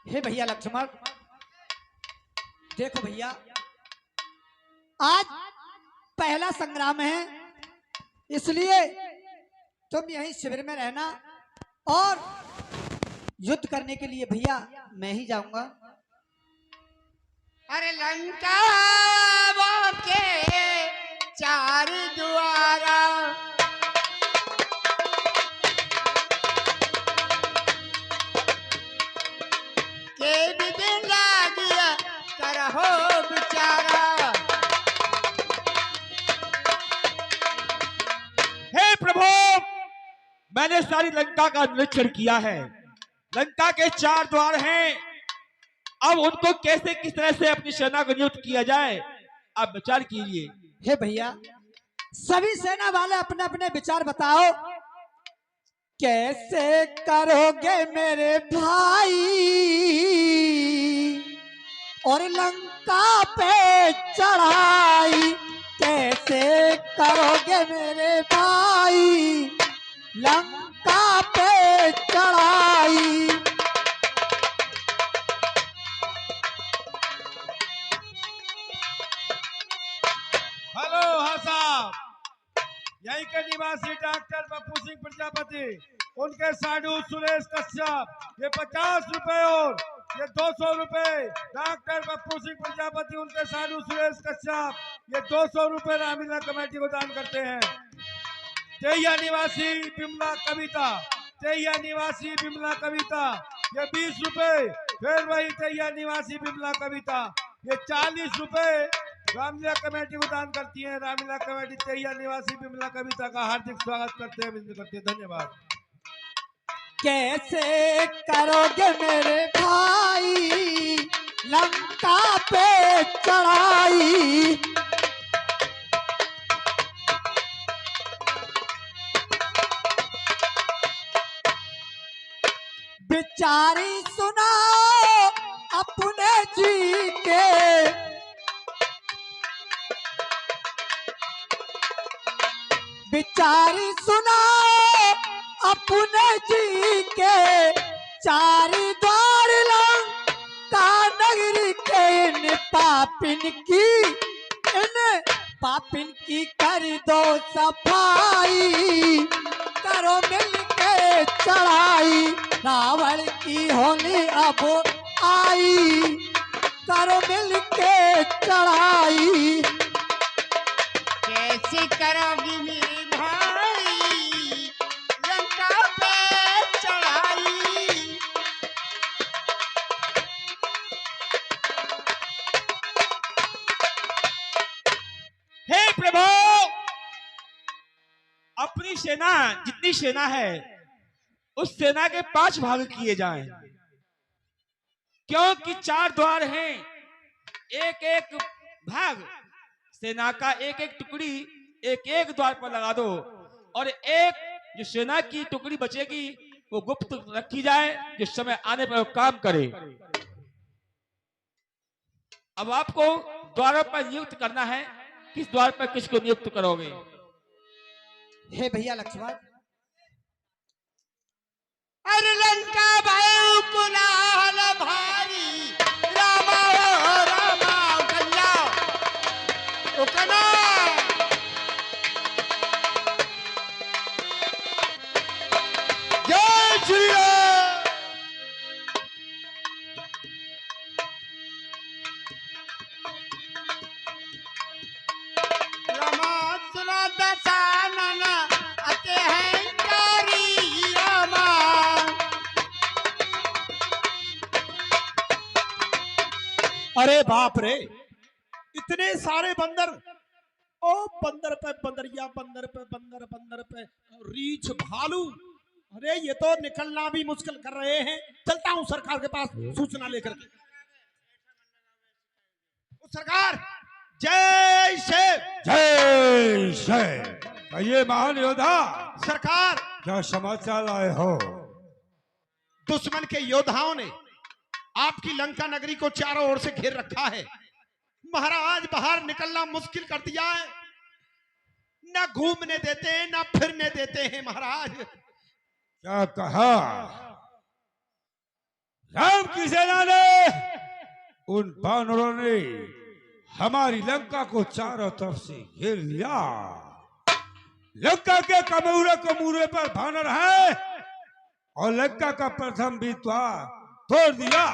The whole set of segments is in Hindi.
हे भैया लक्ष्मण, देखो भैया, आज पहला संग्राम है, इसलिए तुम यहीं शिविर में रहना और युद्ध करने के लिए भैया मैं ही जाऊंगा। अरे लंका वो के चार द्वारा के बिन लागिया करहो बिचारा। हे प्रभु, मैंने सारी लंका का निरीक्षण किया है। लंका के 4 द्वार हैं। अब उनको कैसे किस तरह से अपनी सेना को नियुक्त किया जाए, आप विचार कीजिए। हे भैया, सभी सेना वाले अपने अपने विचार बताओ। कैसे करोगे मेरे भाई और लंका पे चढ़ाई? कैसे करोगे मेरे भाई लंका पे चढ़ाई? हेलो, हाँ साहब, यहीं के निवासी डॉक्टर पप्पू सिंह प्रजापति, उनके साधु सुरेश कश्यप, ये 50 रुपए और ये 200 रुपए। डॉक्टर पप्पू सिंह प्रजापति, उनके साधु सुरेश कश्यप, ये 200 रुपए रामलीला कमेटी को दान करते हैं। तेया निवासी बिमला कविता, तेया निवासी बिमला कविता, ये 20 रुपए। फिर वही तेया निवासी बिमला कविता, ये 40 रुपए रामलीला कमेटी को दान करती है। रामलीला कमेटी तेया निवासी बिमला कविता का हार्दिक स्वागत करते हैं, धन्यवाद। कैसे करोगे मेरे भाई लंका पे चढ़ाई? बिचारी सुनाओ अपने जी के, बिचारी सुनाओ अपने जी के। 4 द्वार लंका नगरी के, इन पापिन की कर दो सफाई। करो मिल के चढ़ाई, रावण की होली अब आई। करो मिल के चढ़ाई। कैसे करोगी मेरे भाई लंका पे चढ़ाई? हे प्रभु, अपनी सेना जितनी सेना है उस सेना के 5 भाग किए जाएं, क्योंकि 4 द्वार हैं। एक एक भाग सेना का, एक एक टुकड़ी एक एक द्वार पर लगा दो, और एक जो सेना की टुकड़ी बचेगी वो गुप्त रखी जाए, जिस समय आने पर वो काम करे। अब आपको द्वारों पर नियुक्त करना है, किस द्वार पर किसको नियुक्त करोगे? हे भैया लक्ष्मण, अरे लंका भाई कुलाहल भारी, रामा ओ रामा उकन्या उकना। जय श्री राम। रामा सुना दशानन अते हैं कारी रामा। अरे बाप रे, इतने सारे बंदर। ओ बंदर पे बंदरिया, बंदर पे बंदर, बंदर पे रीछ भालू। अरे ये तो निकलना भी मुश्किल कर रहे हैं। चलता हूँ सरकार के पास सूचना लेकर के। सरकार, जय शेर। जय जय। ये महान योद्धा, सरकार, क्या समाचार लाए हो? दुश्मन के योद्धाओं ने आपकी लंका नगरी को चारों ओर से घेर रखा है। महाराज बाहर निकलना मुश्किल कर दिया है। न घूमने देते हैं, न फिरने देते हैं महाराज। क्या कहा? राम की सेना ने उन बानरों ने हमारी लंका को चारों तरफ से घेर लिया। लंका के कमूरे पर बानर है और लंका का प्रथम भी द्वार तोड़ दिया।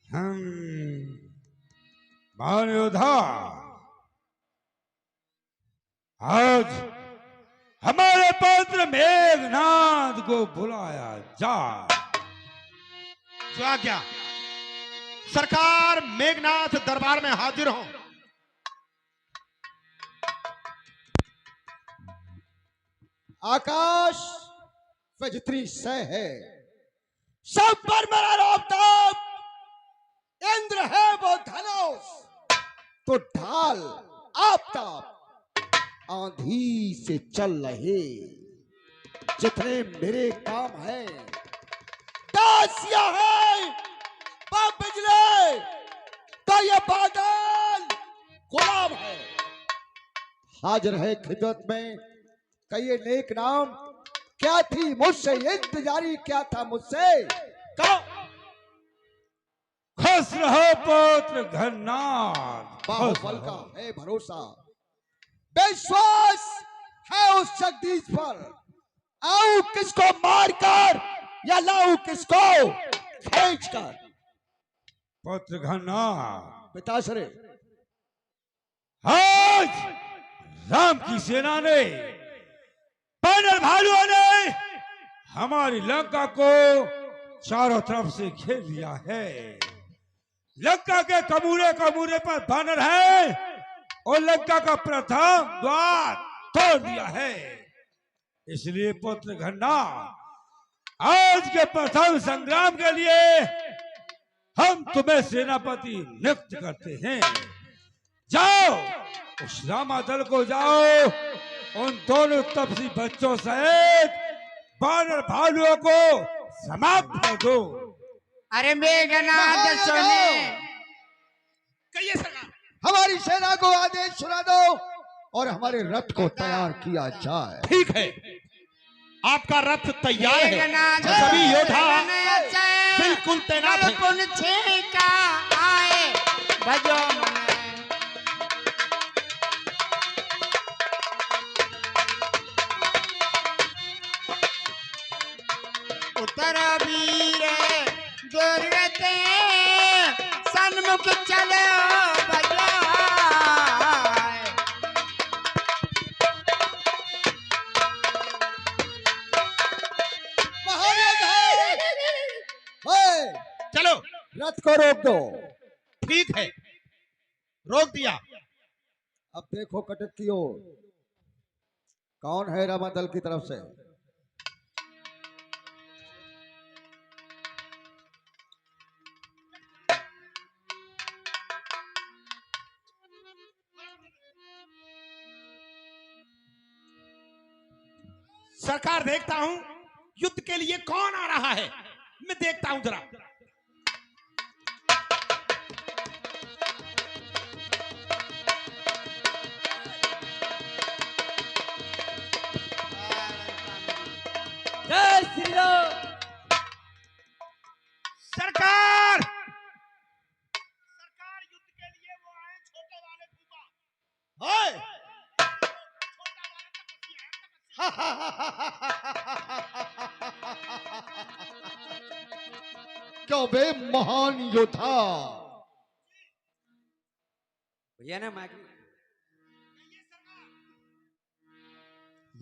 हम महान योद्धा, आज हमारे पौत्र मेघनाद को बुलाया जाए। जो आज्ञा। सरकार, मेघनाथ दरबार में हाजिर हो। आकाश पे जितनी सह है सब पर मेरा रोकताप, इंद्र है वो धनुष तो ढाल आफताब आंधी से चल रहे। जितने मेरे काम है दासिया है वो बिजले तो ये बादल गुलाम है। हाजिर है खिदमत में कहिए नेक नाम, क्या थी मुझसे इंतजारी, क्या था मुझसे कहो। खुश रहो पुत्र घननाद, बाहुबल का है भरोसा, विश्वास है उस जगदीश पर। आऊं किसको मारकर या लाऊं किसको खींचकर। पुत्र घननाद, पिताश्री, आज राम की सेना ने, बानर भालुओं ने हमारी लंका को चारों तरफ से घेर लिया है। लंका के कमूरे पर बानर है और लंका का प्रथम द्वार तोड़ दिया है। इसलिए पुत्र घननाद, आज के प्रथम संग्राम के लिए हम तुम्हें सेनापति नियुक्त करते हैं। जाओ उस रामादल को जाओ, उन दोनों तपसी बच्चों सहित बानर भालुओं को समाप्त कर दो। अरे मेघनाद सुने। कहिए सरकार। हमारी सेना को आदेश सुना दो और हमारे रथ को तैयार किया जाए। ठीक है, आपका रथ तैयार है। मेघनाद सभी योद्धा सुने। बिल्कुल तैनात हैं। पुन छेका आए भजो मने। उत्तर वीर जरूरते सन्मुख चलो बजाए। चलो, रथ को रोक दो। ठीक है, रोक दिया। अब देखो कटक की ओर कौन है रामादल की तरफ से। सरकार, देखता हूं युद्ध के लिए कौन आ रहा है। मैं देखता हूं जरा। जय श्री राम। सरकार, युद्ध के लिए वो आए छोटे वाले फूफा। हाय क्यों बे महान योद्धा। भैया ना माइक।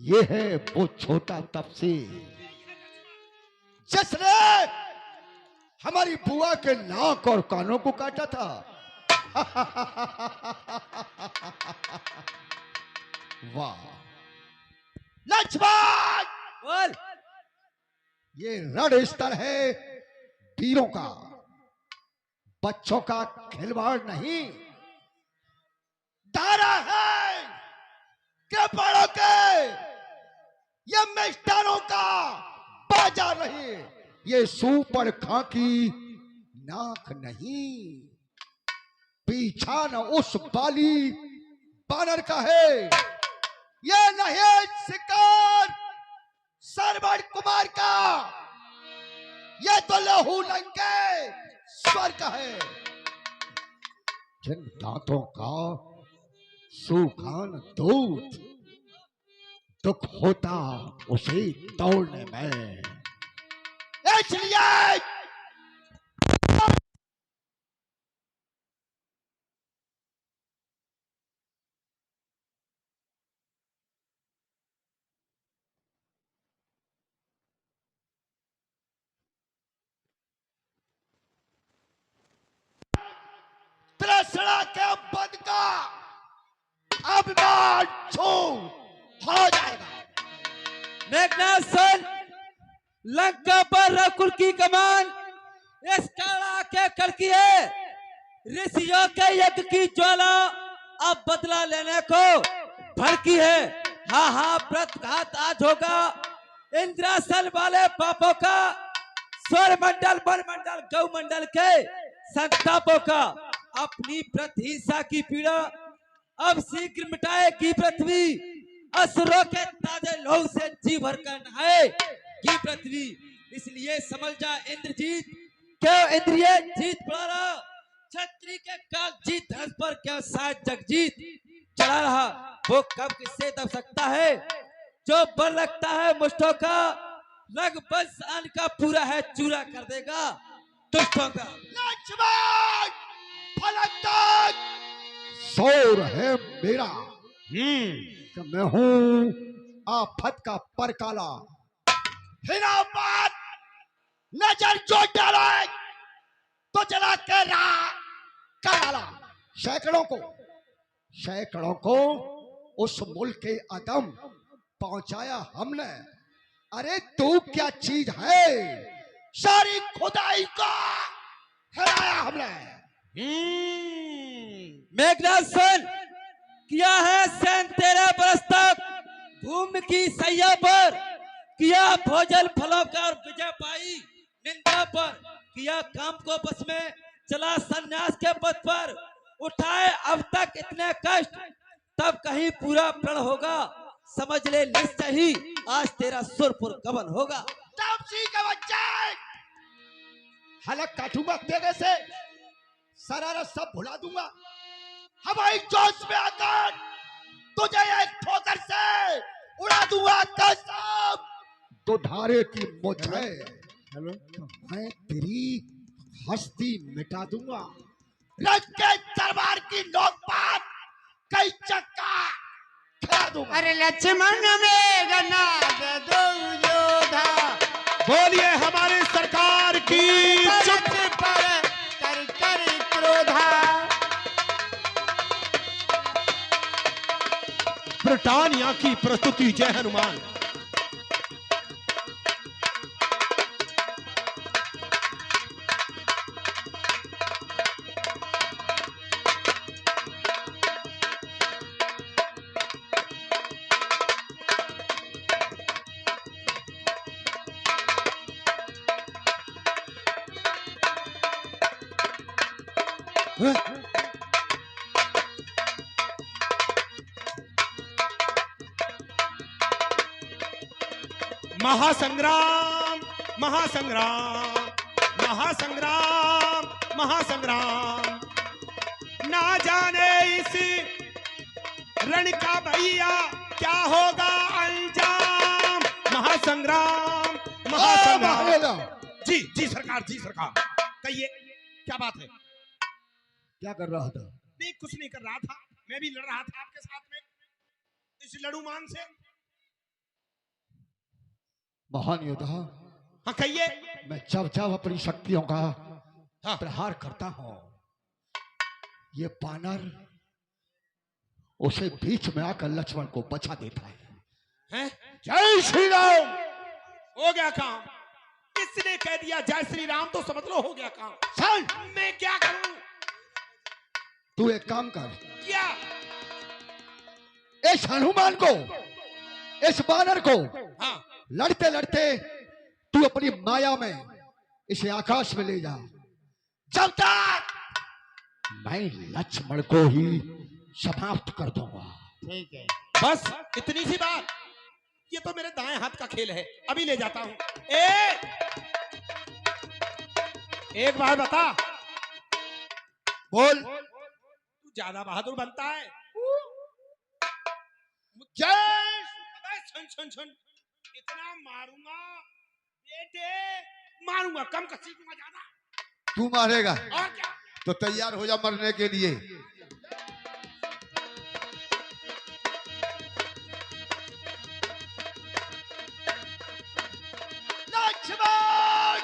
ये है वो छोटा तपसी जिसने हमारी बुआ के नाक और कानों को काटा था। वाह लक्ष्मण, बोल। ये रण स्थल है वीरों का, बच्चों का खिलवाड़ नहीं। धारा है कृपणों के, ये मिष्टानों का बाजार नहीं। ये सुपर खाकी नाक नहीं। पीछा न उस बाली बानर का है। ये नहीं शिकार सरवण कुमार का। ये तो लहू लंके स्वर्ग है। जिन दांतों का सूखान दूध दुख होता उसे तोड़ने में, इसलिए तृष्णा के पद का अभिमान छूट हो जाएगा। मेघनाथ सन, लंका पर रकुल की कमान इस काला के कड़की है। ऋषियों के यज्ञ की ज्वाला अब बदला लेने को भड़की है। हाँ हाँ, प्रतघात आज होगा इंद्रासन वाले पापों का, स्वर मंडल वन मंडल गौ मंडल के संतापों का। अपनी प्रतिहिंसा की पीड़ा अब शीघ्र मिटाएगी पृथ्वी। असुरों के ताजे लोह से जी भर कर नहाएगी पृथ्वी। इसलिए समझ जा इंद्रजीत, क्यों इंद्रिय जीत पड़ा रहा। छत्री के काल जीत धर्म पर क्यों साथ जगजीत चढ़ा रहा। वो कब किससे दब सकता है जो बल रखता है मुष्टों का। रग बंश आन का पूरा है, चूरा कर देगा दुष्टों का। लक्ष्मण फलक तक शोर है मेरा कि मैं हूं आफत का परकाला। हिना मत, नजर जो डाले तो जला के राख कर डाला। सैकड़ों को उस मुल्क के अदम पहुंचाया हमने। अरे तू क्या चीज है, सारी खुदाई का हराया हमने। मेघनाथ सन, किया है सैन 13 बरस तक भूमि की सैया पर। किया भोजन फलों का और विजय पाई निंदा पर। किया काम को बस में, चला सन्यास के पद पर। उठाए अब तक इतने कष्ट, तब कहीं पूरा प्रण होगा। समझ ले निश्चय ही आज तेरा सुरपुर गमन होगा। तापसी के बच्चे, हलक काटूंगा तेरे से, शरारत सब भुला दूंगा। हवाई जोश में आकर तुझे एक ठोकर से उड़ा दूंगा। कसम दुधारे की मुझ है, मैं तेरी हस्ती मिटा दूंगा। रख के तलवार की नोक पर कई चक्का खिला दूंगा। अरे लक्ष्मण मेघनाद दो योधा, बोलिए हमारी सरकार की। चुप पर कर कर क्रोधा। ब्रिटानिया की प्रस्तुति। जय हनुमान। महासंग्राम महासंग्राम महासंग्राम महासंग्राम। ना जाने इस रण का भैया क्या होगा अंजाम। महासंग्राम महासंग्राम। जी जी सरकार, जी सरकार, कहिए क्या बात है। क्या कर रहा था? नहीं कुछ नहीं कर रहा था, मैं भी लड़ रहा था आपके साथ में इस लड़ूमान से। महान योद्धा, हाँ कहिए। मैं जब जब अपनी शक्तियों का प्रहार करता हूं, ये बानर उसे बीच में आकर लक्ष्मण को बचा देता है। हैं? जय श्री राम। हो गया काम। किसने कह दिया जय श्री राम तो समझ लो हो गया काम। चल, मैं क्या करूं? तू एक काम कर, क्या? इस हनुमान को, इस बानर को हाँ लड़ते लड़ते तू अपनी माया में इसे आकाश में ले जा। जब तक मैं लक्ष्मण को ही समाप्त कर दूंगा। ठीक है। बस इतनी सी बात। ये तो मेरे दाएं हाथ का खेल है, अभी ले जाता हूं। ए एक बात बता, बोल। तू ज्यादा बहादुर बनता है। जय। अबे सुन सुन सुन, इतना मारूंगा बेटे, मारूंगा, कम का सीखूंगा ज्यादा। तू मारेगा और क्या? तो तैयार हो जा मरने के लिए। लक्ष्मण।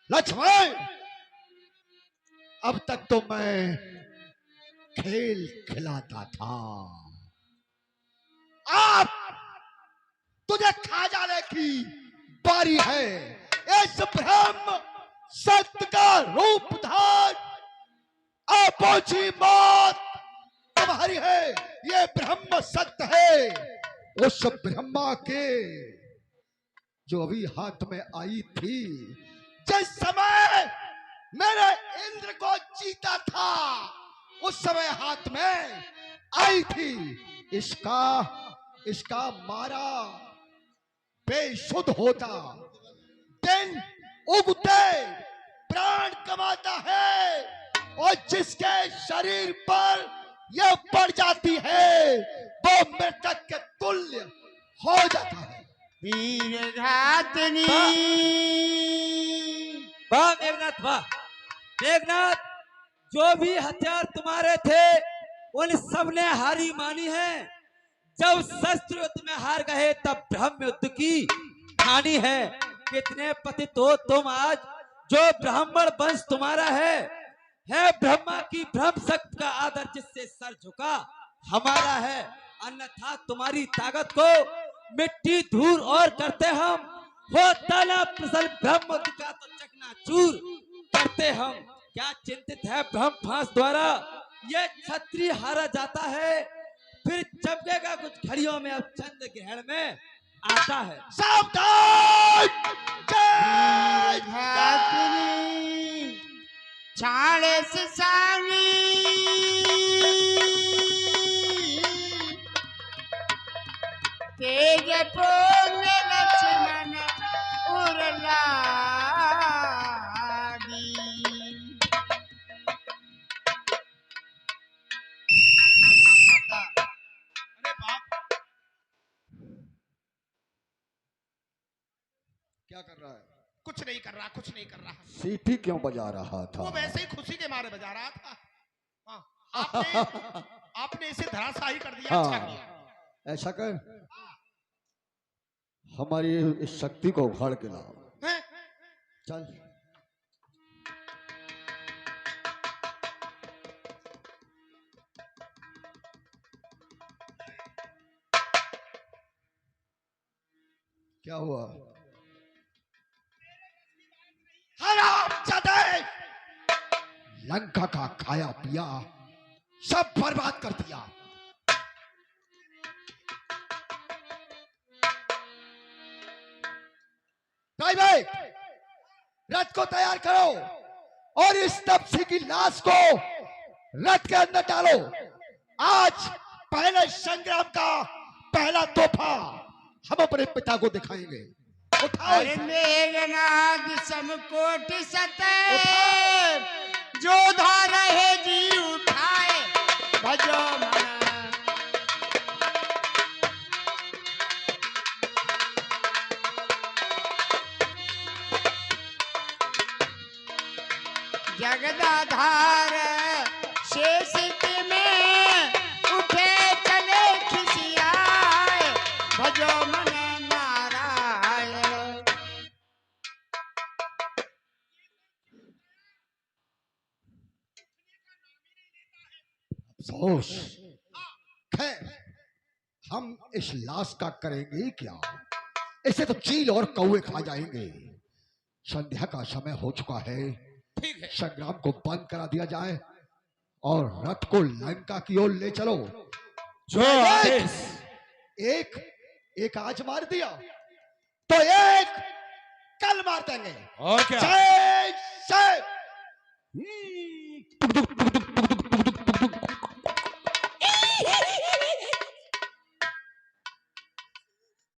लक्ष्मण, अब तक तो मैं खेल खिलाता था, अब तुझे खा जाने की बारी है। इस ब्रह्म सत्य का रूप धार अब पहुंची मौत तुम्हारी है। ये ब्रह्म सत्य है उस ब्रह्मा के जो अभी हाथ में आई थी। जिस समय मेरे इंद्र को जीता था उस समय हाथ में आई थी। इसका मारा बेशुद्ध होता, दिन उगते प्राण कमाता है, और जिसके शरीर पर यह पड़ जाती है वो मृतक के तुल्य हो जाता है। वीर घातनी। वाह मेघनाथ वाह। मेघनाथ, जो भी हथियार तुम्हारे थे उन सब ने हारी मानी है। जब शस्त्र युद्ध में हार गए तब ब्रह्म युद्ध की हानि है। कितने पतित हो तुम आज, जो ब्राह्मण वंश तुम्हारा है ब्रह्मा की ब्रह्म शक्ति का आदर जिससे सर झुका हमारा है। अन्यथा तुम्हारी ताकत को मिट्टी धूल और करते हम, होता ना प्रसल ब्रह्म का तो चकनाचूर करते हम। क्या चिंतित है ब्रह्म फांस द्वारा ये क्षत्रिय हारा जाता है, फिर चमकेगा कुछ घड़ियों में, अब चंद्र ग्रहण में आता है। सावधान। वीर घातनी। छाड़े से सावी। तेज प्रोग लक्ष्मण उरलागी। अरे बाप, क्या कर रहा है? कुछ नहीं कर रहा, कुछ नहीं कर रहा। सीटी क्यों बजा रहा था? वो वैसे ही खुशी के मारे बजा रहा था। हाँ, आपने इसे धराशाही कर दिया। अच्छा हाँ, किया। ऐसा कर, हमारी इस शक्ति को उखाड़ के लाओ। हैं? चल। क्या हुआ? हरामजादे! लंका का खाया पिया सब बर्बाद कर दिया। भाई, रथ को तैयार करो और इस तपसी की लाश को रथ के अंदर डालो। आज पहले संग्राम का पहला तोहफा हम अपने पिता को दिखाएंगे। उठाओ अरे इसे। मेघनाद समकोट सतैव, जोधा रहे जी उठाए भजो मन। जगदाधार शेष में उठे चले खिसियाए भजो मन नारायण। अफसोस। खैर, हम इस लाश का करेंगे क्या? इसे तो चील और कौवे खा जाएंगे। संध्या का समय हो चुका है। ठीक है। संग्राम को बंद करा दिया जाए और रथ को लंका की ओर ले चलो। जो आदेश। एक आज मार दिया तो एक कल मार देंगे। और क्या? जय जय।